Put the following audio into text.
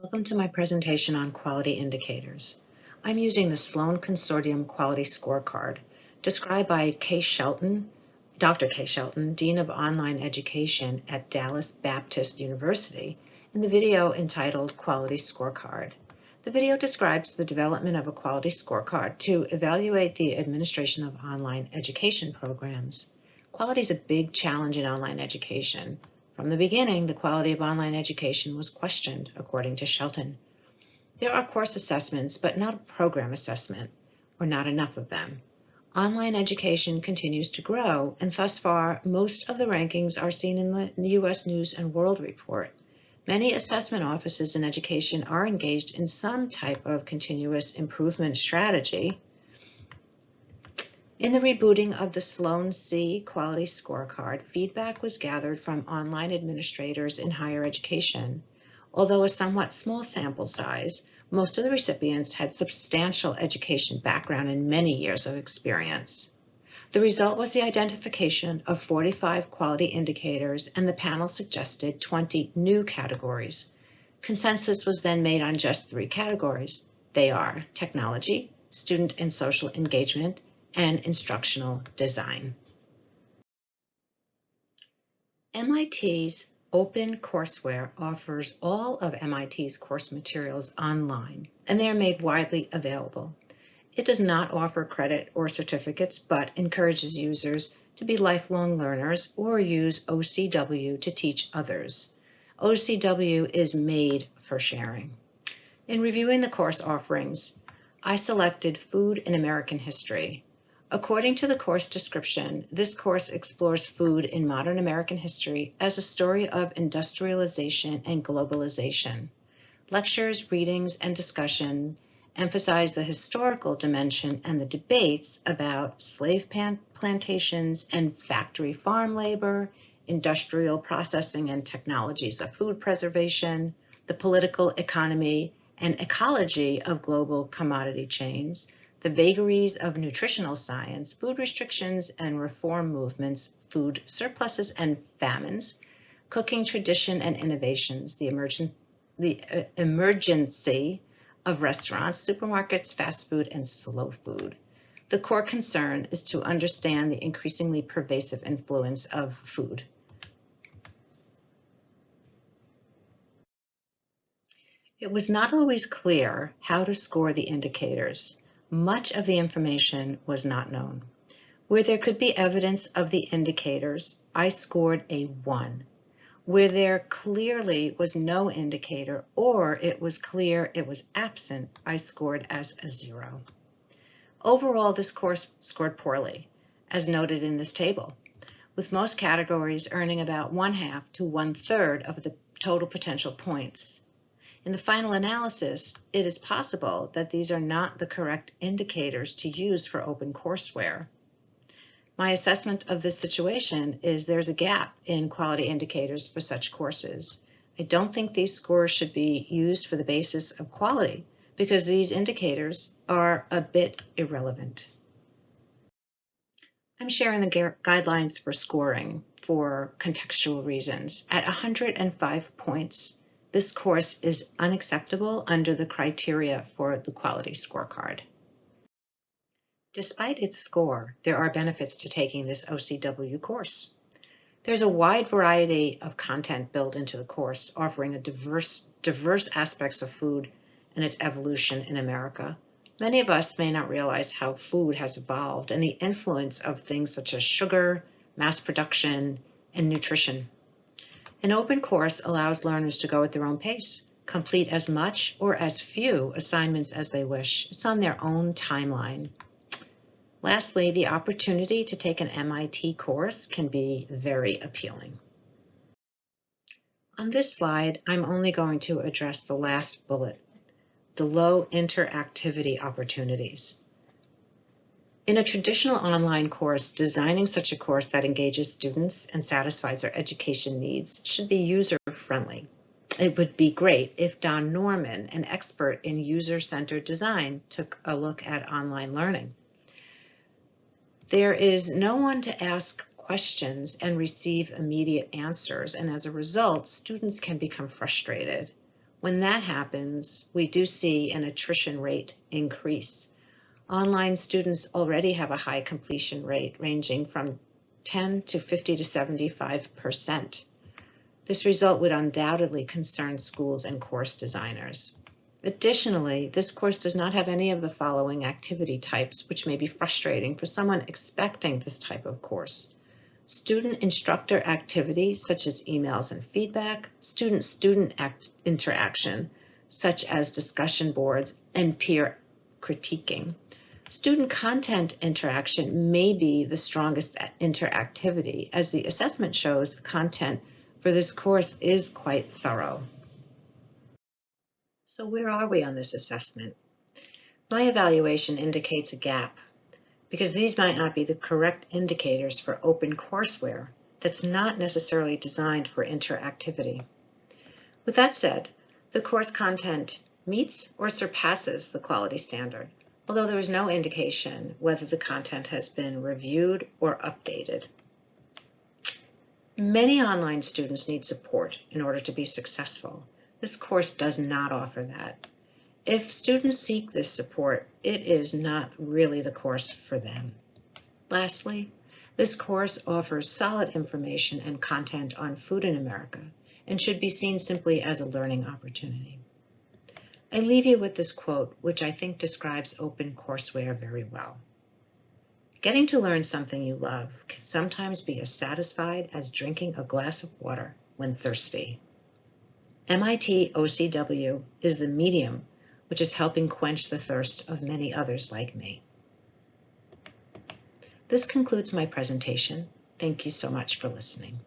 Welcome to my presentation on quality indicators. I'm using the Sloan Consortium Quality Scorecard, described by Dr. Kay Shelton, Dean of Online Education at Dallas Baptist University, in the video entitled Quality Scorecard. The video describes the development of a quality scorecard to evaluate the administration of online education programs. Quality is a big challenge in online education. From the beginning, the quality of online education was questioned, according to Shelton. There are course assessments, but not a program assessment, or not enough of them. Online education continues to grow, and thus far, most of the rankings are seen in the U.S. News and World Report. Many assessment offices in education are engaged in some type of continuous improvement strategy. In the rebooting of the Sloan C Quality Scorecard, feedback was gathered from online administrators in higher education. Although a somewhat small sample size, most of the recipients had substantial education background and many years of experience. The result was the identification of 45 quality indicators, and the panel suggested 20 new categories. Consensus was then made on just 3 categories. They are technology, student and social engagement, and instructional design. MIT's Open Courseware offers all of MIT's course materials online, and they are made widely available. It does not offer credit or certificates, but encourages users to be lifelong learners or use OCW to teach others. OCW is made for sharing. In reviewing the course offerings, I selected Food in American History. According to the course description, this course explores food in modern American history as a story of industrialization and globalization. Lectures, readings, and discussion emphasize the historical dimension and the debates about slave plantations and factory farm labor, industrial processing and technologies of food preservation, the political economy and ecology of global commodity chains, the vagaries of nutritional science, food restrictions and reform movements, food surpluses and famines, cooking tradition and innovations, the emergency of restaurants, supermarkets, fast food, and slow food. The core concern is to understand the increasingly pervasive influence of food. It was not always clear how to score the indicators. Much of the information was not known. Where there could be evidence of the indicators, I scored a 1. Where there clearly was no indicator or it was clear it was absent, I scored as a 0. Overall, this course scored poorly, as noted in this table, with most categories earning about 1/2 to 1/3 of the total potential points. In the final analysis, it is possible that these are not the correct indicators to use for OpenCourseWare. My assessment of this situation is there's a gap in quality indicators for such courses. I don't think these scores should be used for the basis of quality because these indicators are a bit irrelevant. I'm sharing the guidelines for scoring for contextual reasons. At 105 points, this course is unacceptable under the criteria for the quality scorecard. Despite its score, there are benefits to taking this OCW course. There's a wide variety of content built into the course, offering a diverse aspects of food and its evolution in America. Many of us may not realize how food has evolved and the influence of things such as sugar, mass production, and nutrition. An open course allows learners to go at their own pace, complete as much or as few assignments as they wish. It's on their own timeline. Lastly, the opportunity to take an MIT course can be very appealing. On this slide, I'm only going to address the last bullet, the low interactivity opportunities. In a traditional online course, designing such a course that engages students and satisfies their education needs should be user-friendly. It would be great if Don Norman, an expert in user-centered design, took a look at online learning. There is no one to ask questions and receive immediate answers, and as a result, students can become frustrated. When that happens, we do see an attrition rate increase. Online students already have a high completion rate ranging from 10 to 50 to 75%. This result would undoubtedly concern schools and course designers. Additionally, this course does not have any of the following activity types, which may be frustrating for someone expecting this type of course. Student-instructor activities such as emails and feedback, student-student interaction such as discussion boards and peer critiquing. Student content interaction may be the strongest interactivity, as the assessment shows the content for this course is quite thorough. So where are we on this assessment? My evaluation indicates a gap, because these might not be the correct indicators for OpenCourseWare that's not necessarily designed for interactivity. With that said, the course content meets or surpasses the quality standard, although there is no indication whether the content has been reviewed or updated. Many online students need support in order to be successful. This course does not offer that. If students seek this support, it is not really the course for them. Lastly, this course offers solid information and content on food in America and should be seen simply as a learning opportunity. I leave you with this quote, which I think describes OpenCourseWare very well. Getting to learn something you love can sometimes be as satisfied as drinking a glass of water when thirsty. MIT OCW is the medium which is helping quench the thirst of many others like me. This concludes my presentation. Thank you so much for listening.